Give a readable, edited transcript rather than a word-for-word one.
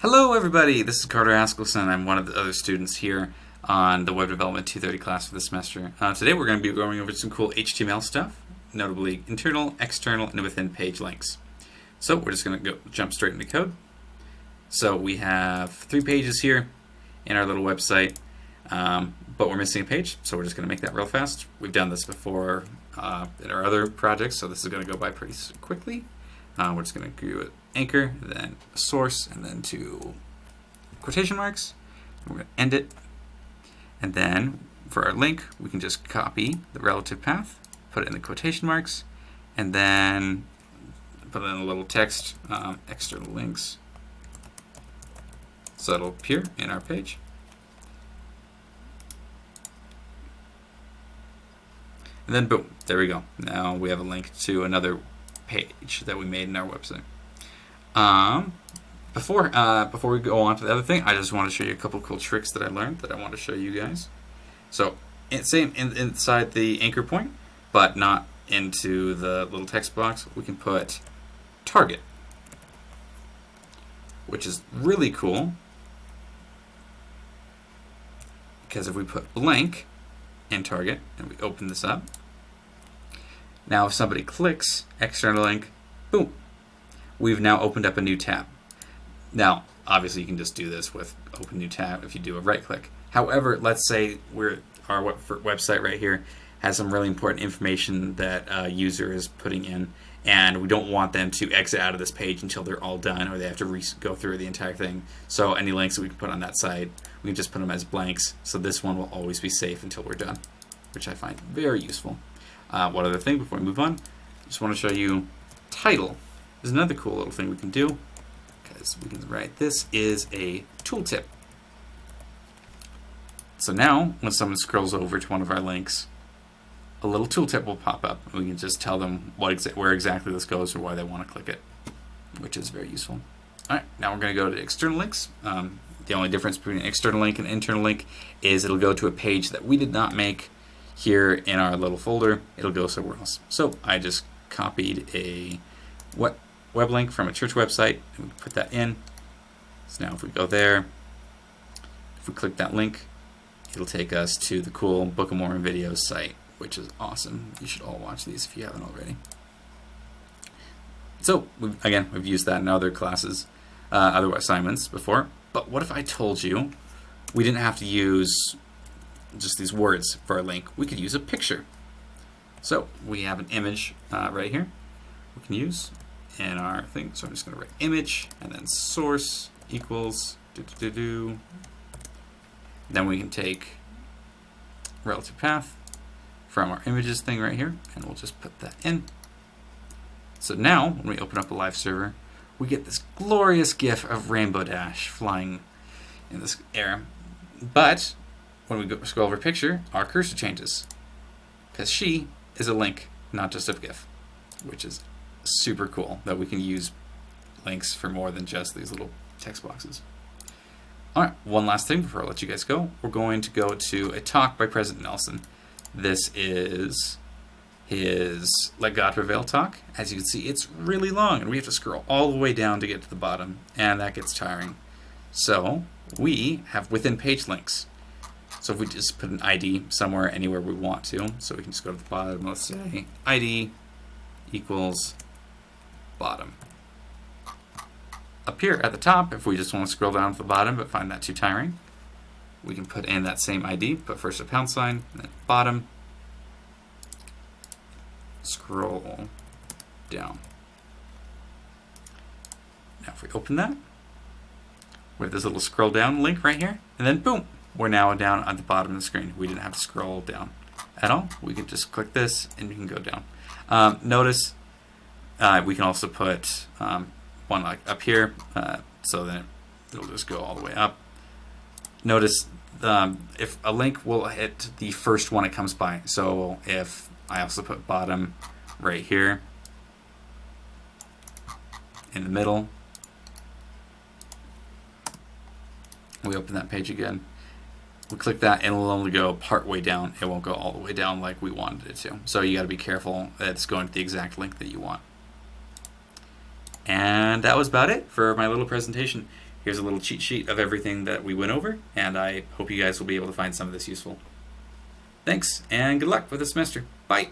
Hello everybody, this is Carter Askelson. I'm one of the other students here on the Web Development 230 class for this semester. Today we're going to be going over some cool HTML stuff, notably internal, external, and within page links. So we're just going to jump straight into code. So we have 3 pages here in our little website, but we're missing a page, so we're just going to make that real fast. We've done this before in our other projects, so this is going to go by pretty quickly. We're just going to do it anchor, then source, and then to quotation marks. We're going to end it. And then for our link, we can just copy the relative path, put it in the quotation marks, and then put in a little text, external links. So it'll appear in our page. And then boom, there we go. Now we have a link to another page that we made in our website. Before we go on to the other thing, I just want to show you a couple cool tricks that I learned that I want to show you guys. So same inside the anchor point, but not into the little text box, we can put target, which is really cool because if we put blank in target and we open this up, now if somebody clicks external link, boom, we've now opened up a new tab. Now, obviously you can just do this with open new tab if you do a right click. However, let's say our website right here has some really important information that a user is putting in, and we don't want them to exit out of this page until they're all done, or they have to go through the entire thing. So any links that we can put on that site, we can just put them as blanks, so this one will always be safe until we're done, which I find very useful. One other thing before we move on, just want to show you title. There's another cool little thing we can do, because we can write this is a tooltip. So now, when someone scrolls over to one of our links, a little tooltip will pop up, and we can just tell them where exactly this goes or why they want to click it, which is very useful. Alright, now we're going to go to external links. The only difference between an external link and an internal link is it'll go to a page that we did not make here in our little folder. It'll go somewhere else. So I just copied a web link from a church website and we put that in. So now if we go there, if we click that link, it'll take us to the cool Book of Mormon videos site, which is awesome. You should all watch these if you haven't already. So we've used that in other classes, other assignments before. But what if I told you we didn't have to use just these words for a link? We could use a picture. So we have an image right here we can use in our thing. So I'm just going to write image and then source equals Then we can take relative path from our images thing right here, and we'll just put that in. So now when we open up a live server, we get this glorious GIF of Rainbow Dash flying in this air. But when we scroll over picture, our cursor changes because she is a link, not just a GIF, which is super cool that we can use links for more than just these little text boxes. Alright, one last thing before I let you guys go. We're going to go to a talk by President Nelson. This is his Let God Prevail talk. As you can see, it's really long, and we have to scroll all the way down to get to the bottom, and that gets tiring. So we have within page links. So if we just put an ID somewhere, anywhere we want to, so we can just go to the bottom, let's say ID equals bottom. Up here at the top, if we just want to scroll down to the bottom but find that too tiring, we can put in that same ID, put first a pound sign, and then bottom, scroll down. Now if we open that, we have this little scroll down link right here, and then boom, we're now down at the bottom of the screen. We didn't have to scroll down at all. We could just click this and we can go down. Notice we can also put one like up here, so then it'll just go all the way up. Notice if a link will hit the first one it comes by. So if I also put bottom right here in the middle, we open that page again, we click that and it'll only go part way down. It won't go all the way down like we wanted it to. So you got to be careful that it's going to the exact link that you want. And that was about it for my little presentation. Here's a little cheat sheet of everything that we went over, and I hope you guys will be able to find some of this useful. Thanks, and good luck with the semester. Bye!